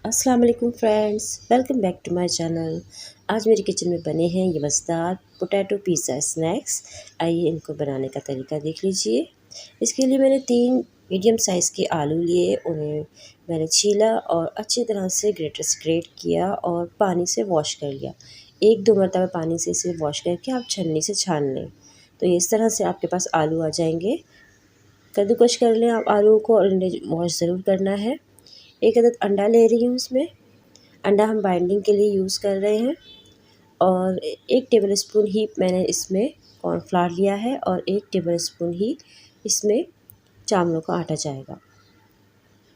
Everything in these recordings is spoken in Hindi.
अस्सलाम वालेकुम friends, welcome back to my channel. आज मेरे किचन में बने हैं ये मज़ेदार पोटैटो पिज़्ज़ा स्नैक्स। आइए इनको बनाने का तरीका देख लीजिए। इसके लिए मैंने 3 मीडियम साइज़ के आलू लिए, उन्हें मैंने छीला और अच्छी तरह से ग्रेटर से ग्रेट किया और पानी से वॉश कर लिया। 1-2 मरतबा पानी से इसे वॉश करके आप छन्नी से छान लें, तो ये इस तरह से आपके पास आलू आ जाएंगे। कद्दूकस कर लें आप आलू को और इन्हें वॉश ज़रूर करना है। 1 अदद अंडा ले रही हूँ इसमें। अंडा हम बाइंडिंग के लिए यूज़ कर रहे हैं और 1 टेबलस्पून ही मैंने इसमें कॉर्नफ्लावर लिया है और 1 टेबलस्पून ही इसमें चावलों का आटा जाएगा।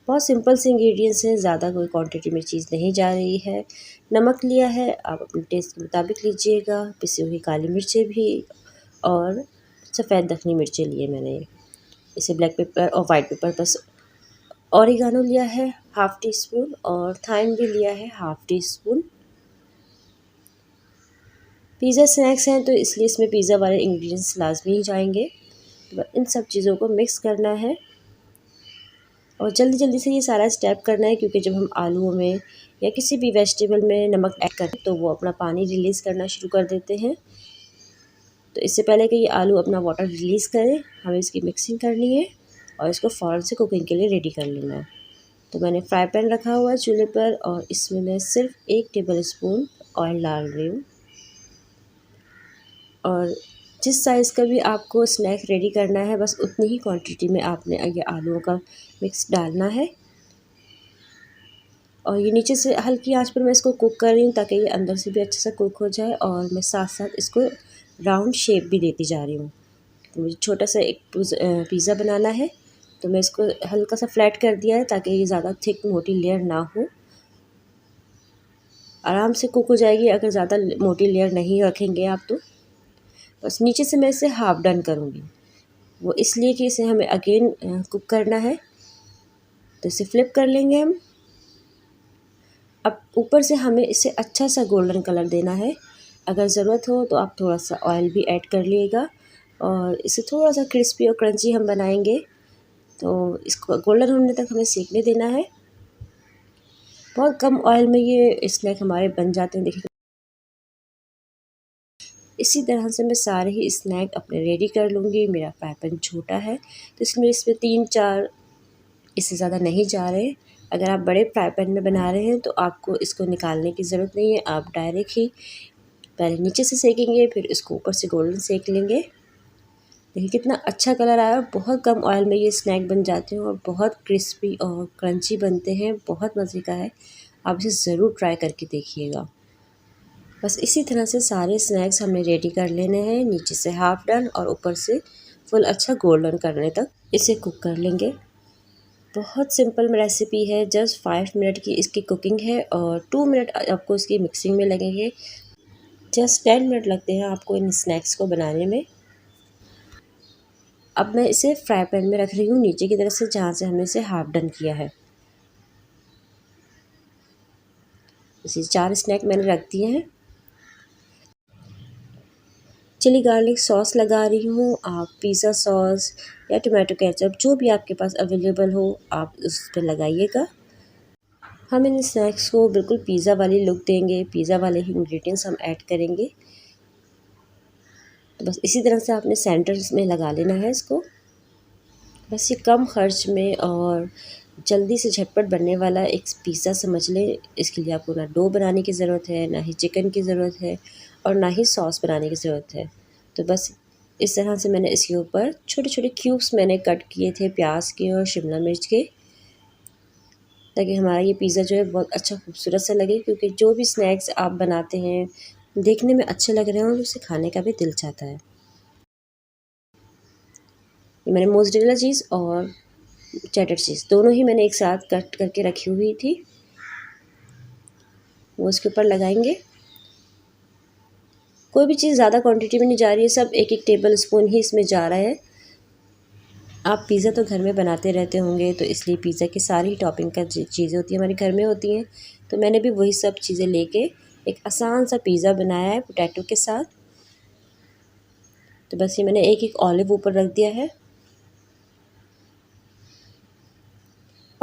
बहुत सिंपल से इंग्रेडिएंट्स हैं, ज़्यादा कोई क्वांटिटी में चीज़ नहीं जा रही है। नमक लिया है, आप अपने टेस्ट के मुताबिक लीजिएगा। पिसी हुई काली मिर्चें भी और सफ़ेद दखनी मिर्चें लिए मैंने। इसे ब्लैक पेपर और वाइट पेपर बस। ऑरिगानो लिया है हाफ़ टी स्पून और थाइम भी लिया है half tea spoon. Pizza snacks हैं तो इसलिए इसमें पिज़्ज़ा वाले इंग्रेडिएंट्स लाजमी ही जाएंगे। तो इन सब चीज़ों को मिक्स करना है और जल्दी जल्दी से ये सारा स्टेप करना है, क्योंकि जब हम आलूओं में या किसी भी वेजिटेबल में नमक ऐड करें तो वो अपना पानी रिलीज़ करना शुरू कर देते हैं। तो इससे पहले कि ये आलू अपना वाटर रिलीज़ करें, हमें इसकी मिक्सिंग करनी है और इसको फ़ौरन से कुकिंग के लिए रेडी कर लेना है। तो मैंने फ्राई पैन रखा हुआ है चूल्हे पर और इसमें मैं सिर्फ 1 टेबलस्पून ऑयल डाल रही हूँ। और जिस साइज़ का भी आपको स्नैक रेडी करना है, बस उतनी ही क्वांटिटी में आपने ये आलूओं का मिक्स डालना है। और ये नीचे से हल्की आंच पर मैं इसको कुक कर रही हूँ ताकि ये अंदर से भी अच्छे से कुक हो जाए और मैं साथ साथ इसको राउंड शेप भी देती जा रही हूँ। तो मुझे छोटा सा एक पिज़्ज़ा बनाना है, तो मैं इसको हल्का सा फ्लैट कर दिया है ताकि ये ज़्यादा थिक मोटी लेयर ना हो। आराम से कुक हो जाएगी अगर ज़्यादा मोटी लेयर नहीं रखेंगे आप तो। बस नीचे से मैं इसे हाफ़ डन करूँगी, वो इसलिए कि इसे हमें अगेन कुक करना है। तो इसे फ्लिप कर लेंगे हम। अब ऊपर से हमें इसे अच्छा सा गोल्डन कलर देना है। अगर ज़रूरत हो तो आप थोड़ा सा ऑयल भी ऐड कर लीजिएगा और इसे थोड़ा सा क्रिस्पी और क्रंची हम बनाएंगे। तो इसको गोल्डन होने तक हमें सेकने देना है। बहुत कम ऑयल में ये स्नैक हमारे बन जाते हैं, देखिए। इसी तरह से मैं सारे ही स्नैक अपने रेडी कर लूँगी। मेरा फ्राई पैन छोटा है तो इसलिए इसमें 3-4, इससे ज़्यादा नहीं जा रहे। अगर आप बड़े फ्राई पैन में बना रहे हैं तो आपको इसको निकालने की ज़रूरत नहीं है, आप डायरेक्ट ही पहले नीचे से सेकेंगे, फिर इसको ऊपर से गोल्डन सेक लेंगे। देखिए कितना अच्छा कलर आया। बहुत कम ऑयल में ये स्नैक बन जाते हैं और बहुत क्रिस्पी और क्रंची बनते हैं, बहुत मज़े का है। आप इसे ज़रूर ट्राई करके देखिएगा। बस इसी तरह से सारे स्नैक्स हमें रेडी कर लेने हैं, नीचे से हाफ़ डन और ऊपर से फुल अच्छा गोल्डन करने तक इसे कुक कर लेंगे। बहुत सिंपल रेसिपी है, जस्ट 5 मिनट की इसकी कुकिंग है और 2 मिनट आपको इसकी मिक्सिंग में लगेंगे। जस्ट 10 मिनट लगते हैं आपको इन स्नैक्स को बनाने में। अब मैं इसे फ्राई पैन में रख रही हूँ नीचे की तरफ से, जहाँ से हमने इसे हाफ़ डन किया है। इसे 4 स्नैक मैंने रख दिए हैं। चिली गार्लिक सॉस लगा रही हूँ। आप पिज़्ज़ा सॉस या टोमेटो केचप जो भी आपके पास अवेलेबल हो आप उस पर लगाइएगा। हम इन स्नैक्स को बिल्कुल पिज़्ज़ा वाली लुक देंगे, पिज़्ज़ा वाले ही इंग्रेडिएंट्स हम ऐड करेंगे। तो बस इसी तरह से आपने सेंटर में लगा लेना है इसको। बस ये कम खर्च में और जल्दी से झटपट बनने वाला एक पिज़्ज़ा समझ लें। इसके लिए आपको ना डो बनाने की ज़रूरत है, ना ही चिकन की ज़रूरत है और ना ही सॉस बनाने की ज़रूरत है। तो बस इस तरह से मैंने इसके ऊपर छोटे छोटे क्यूब्स मैंने कट किए थे प्याज के और शिमला मिर्च के, ताकि हमारा ये पिज़्ज़ा जो है बहुत अच्छा खूबसूरत सा लगे। क्योंकि जो भी स्नैक्स आप बनाते हैं देखने में अच्छे लग रहे हैं और उसे खाने का भी दिल चाहता है। ये मैंने मोज़रेला चीज़ और चेडर चीज़ दोनों ही मैंने एक साथ कट करके रखी हुई थी, वो इसके ऊपर लगाएंगे। कोई भी चीज़ ज़्यादा क्वांटिटी में नहीं जा रही है, सब 1-1 टेबल स्पून ही इसमें जा रहा है। आप पिज़्ज़ा तो घर में बनाते रहते होंगे, तो इसलिए पिज़्ज़ा की सारी टॉपिंग का चीज़ें होती हैं हमारे घर में होती हैं। तो मैंने भी वही सब चीज़ें लेके एक आसान सा पिज़्ज़ा बनाया है पोटैटो के साथ। तो बस ये मैंने एक एक ऑलिव ऊपर रख दिया है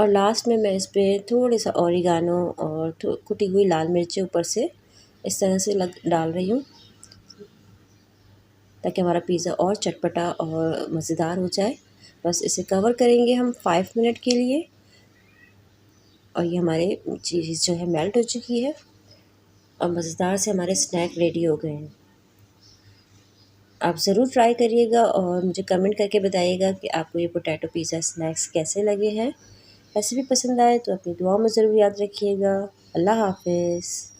और लास्ट में मैं इस पर थोड़े सा ओरिगानो और कुटी हुई लाल मिर्चें ऊपर से इस तरह से डाल रही हूँ, ताकि हमारा पिज़्ज़ा और चटपटा और मज़ेदार हो जाए। बस इसे कवर करेंगे हम 5 मिनट के लिए और ये हमारे चीज़ जो है मेल्ट हो चुकी है और मज़ेदार से हमारे स्नैक रेडी हो गए हैं। आप ज़रूर ट्राई करिएगा और मुझे कमेंट करके बताइएगा कि आपको ये पोटैटो पिज़्ज़ा स्नैक्स कैसे लगे हैं। रेसिपी पसंद आए तो अपनी दुआओं में ज़रूर याद रखिएगा। अल्लाह हाफ़िज़।